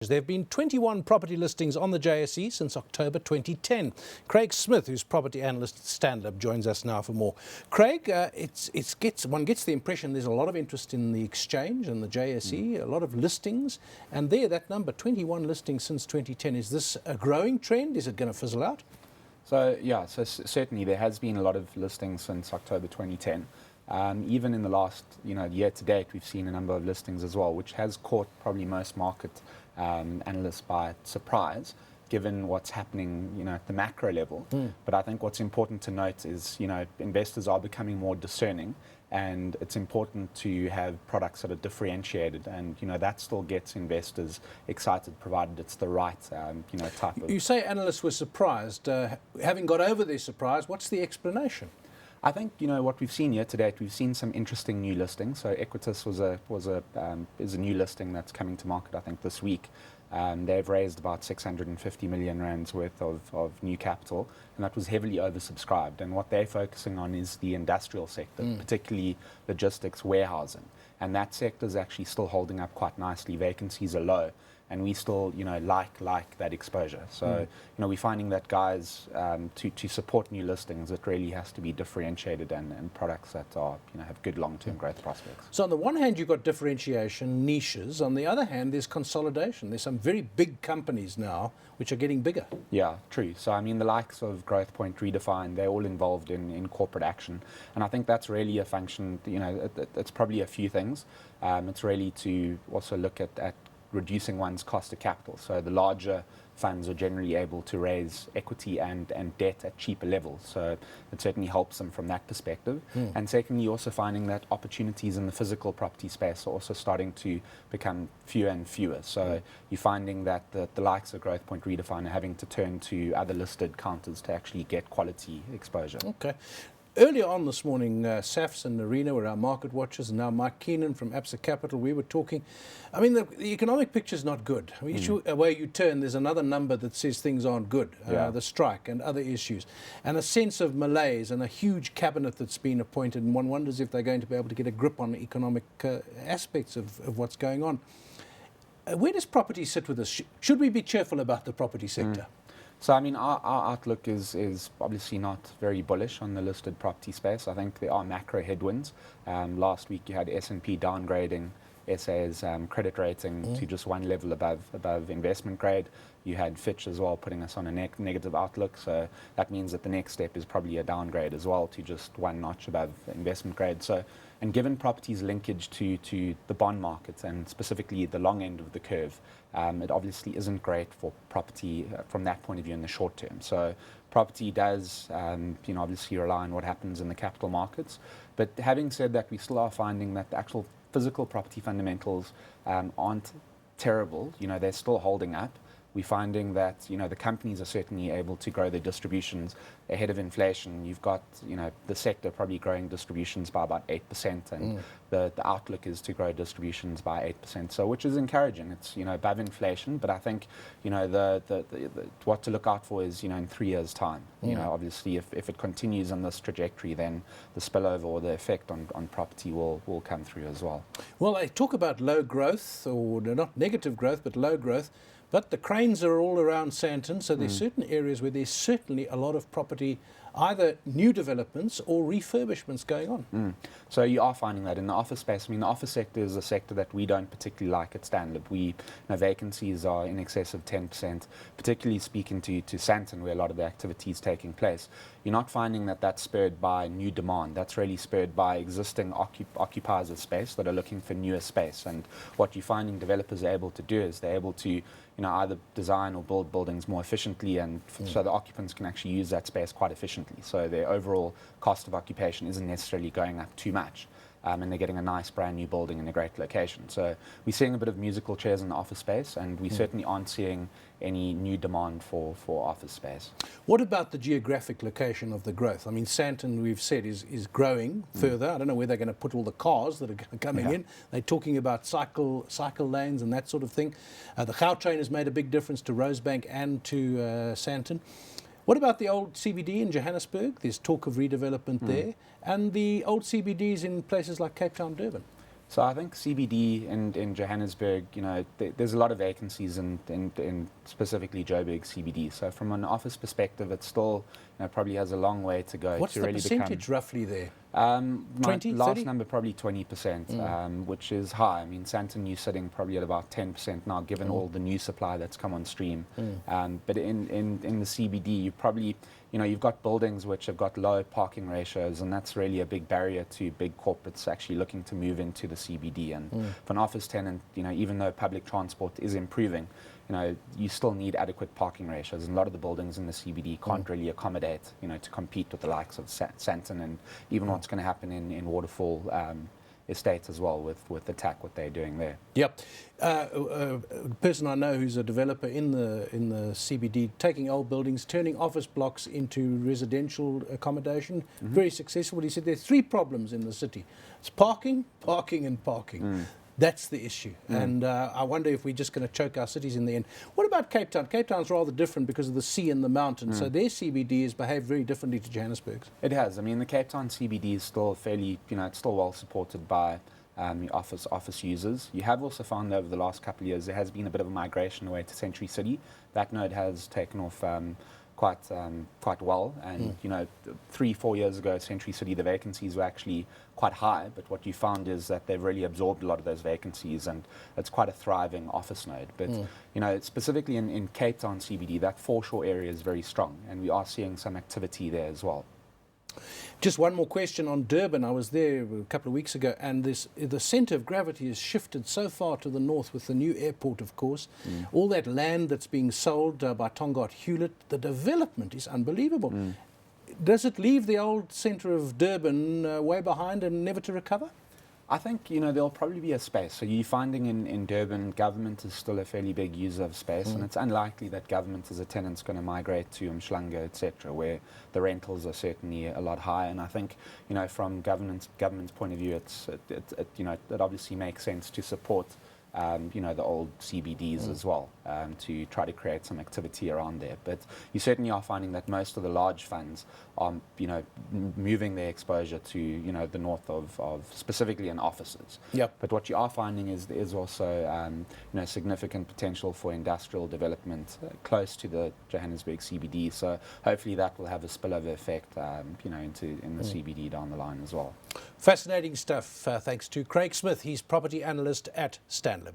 There have been 21 property listings on the JSE since October 2010. Craig Smith, who's property analyst at Stanlib, joins us now for more. Craig, one gets the impression there's a lot of interest in the exchange and the JSE, a lot of listings, and that number, 21 listings since 2010, is this a growing trend? Is it going to fizzle out? So certainly there has been a lot of listings since October 2010. Even in the last year to date, we've seen a number of listings as well, which has caught probably most market analysts by surprise, given what's happening at the macro level. But I think what's important to note is investors are becoming more discerning, and it's important to have products that are differentiated, and that still gets investors excited, provided it's the right type of. You say analysts were surprised. Having got over their surprise, what's the explanation? I think what we've seen year to date, we've seen some interesting new listings. So Equitas is a new listing that's coming to market, I think, this week. They've raised about 650 million rands worth of new capital, and that was heavily oversubscribed. And what they're focusing on is the industrial sector, particularly logistics, warehousing. And that sector is actually still holding up quite nicely. Vacancies are low, and we still like that exposure. So we're finding that guys to support new listings, it really has to be differentiated and products that are have good long-term growth prospects. So on the one hand, you've got differentiation, niches. On the other hand, there's consolidation. There's some very big companies now which are getting bigger. Yeah, true. So I mean, the likes of Growth Point, Redefine, they're all involved in corporate action, and I think that's really a function. It's probably a few things. It's really to also look at reducing one's cost of capital. So the larger funds are generally able to raise equity and debt at cheaper levels. So it certainly helps them from that perspective. And secondly, also finding that opportunities in the physical property space are also starting to become fewer and fewer. So you're finding that the likes of Growth Point, Redefine are having to turn to other listed counters to actually get quality exposure. Okay. Earlier on this morning, Safs and Narina were our market watchers, and now Mike Keenan from Absa Capital, we were talking. I mean, the economic picture is not good. Each way you turn, there's another number that says things aren't good, the strike and other issues, and a sense of malaise and a huge cabinet that's been appointed, and one wonders if they're going to be able to get a grip on economic aspects of what's going on. Where does property sit with this? Should we be cheerful about the property sector? So, I mean, our outlook is obviously not very bullish on the listed property space. I think there are macro headwinds. Last week you had S&P downgrading SA's credit rating to just one level above investment grade. You had Fitch as well putting us on a negative outlook. So that means that the next step is probably a downgrade as well to just one notch above investment grade. So, and given property's linkage to the bond markets and specifically the long end of the curve, it obviously isn't great for property from that point of view in the short term. So property does, obviously rely on what happens in the capital markets. But having said that, we still are finding that the actual physical property fundamentals aren't terrible. They're still holding up. We're finding that the companies are certainly able to grow their distributions ahead of inflation. You've got the sector probably growing distributions by about 8%, and the outlook is to grow distributions by 8%. So which is encouraging. It's above inflation, but I think the what to look out for is in 3 years' time. Obviously if it continues on this trajectory, then the spillover or the effect on property will come through as well. Well, they talk about low growth, or not negative growth, but low growth. But the cranes are all around Sandton, so there's certain areas where there's certainly a lot of property, either new developments or refurbishments going on. So you are finding that in the office space. I mean, the office sector is a sector that we don't particularly like at Stanlib. Vacancies are in excess of 10%, particularly speaking to Sandton, where a lot of the activity is taking place. You're not finding that that's spurred by new demand. That's really spurred by existing occupiers of space that are looking for newer space. And what you're finding developers are able to do is they're able to either design or build buildings more efficiently, and so the occupants can actually use that space quite efficiently. So their overall cost of occupation isn't necessarily going up too much. And they're getting a nice brand new building in a great location. So we're seeing a bit of musical chairs in the office space, and we certainly aren't seeing any new demand for office space. What about the geographic location of the growth? I mean, Sandton, we've said, is growing further. I don't know where they're going to put all the cars that are coming in. They're talking about cycle lanes and that sort of thing. The Gautrain has made a big difference to Rosebank and to Sandton. What about the old CBD in Johannesburg? There's talk of redevelopment there. And the old CBDs in places like Cape Town, Durban. So I think CBD in Johannesburg, there's a lot of vacancies in specifically Joburg CBD. So from an office perspective, it still probably has a long way to go. What's to the really percentage roughly there? My 20, last 30? number probably 20%, which is high. I mean, Sandton New sitting probably at about 10% now, given all the new supply that's come on stream. But in the CBD, you probably you've got buildings which have got low parking ratios, and that's really a big barrier to big corporates actually looking to move into the CBD. And for an office tenant, even though public transport is improving, you still need adequate parking ratios. And a lot of the buildings in the CBD can't really accommodate, to compete with the likes of Sandton and even what's going to happen in Waterfall Estates as well with the TAC, what they're doing there. Yep. A person I know who's a developer in the CBD, taking old buildings, turning office blocks into residential accommodation, very successful. He said there's 3 problems in the city. It's parking, parking and parking. That's the issue. And I wonder if we're just going to choke our cities in the end. What about Cape Town? Cape Town's rather different because of the sea and the mountains. So their CBD has behaved very differently to Johannesburg's. It has. I mean, the Cape Town CBD is still fairly, it's still well supported by office users. You have also found over the last couple of years there has been a bit of a migration away to Century City. That node has taken off quite well, and 3-4 years ago, Century City, the vacancies were actually quite high, but what you found is that they've really absorbed a lot of those vacancies, and it's quite a thriving office node. But specifically in Cape Town CBD, that foreshore area is very strong, and we are seeing some activity there as well. Just one more question on Durban. I was there a couple of weeks ago, and the centre of gravity has shifted so far to the north with the new airport, of course. All that land that's being sold by Tongaat Hewlett, the development is unbelievable. Does it leave the old centre of Durban way behind and never to recover? I think, there'll probably be a space. So you're finding in Durban, government is still a fairly big user of space, and it's unlikely that government as a tenant's going to migrate to Umhlanga, etc., where the rentals are certainly a lot higher. And I think, from government's point of view, it obviously makes sense to support the old CBDs as well, to try to create some activity around there. But you certainly are finding that most of the large funds are, moving their exposure to, the north of specifically in offices. Yep. But what you are finding is there is also, significant potential for industrial development close to the Johannesburg CBD. So hopefully that will have a spillover effect, in the CBD down the line as well. Fascinating stuff. Thanks to Craig Smith. He's property analyst at Stanlib.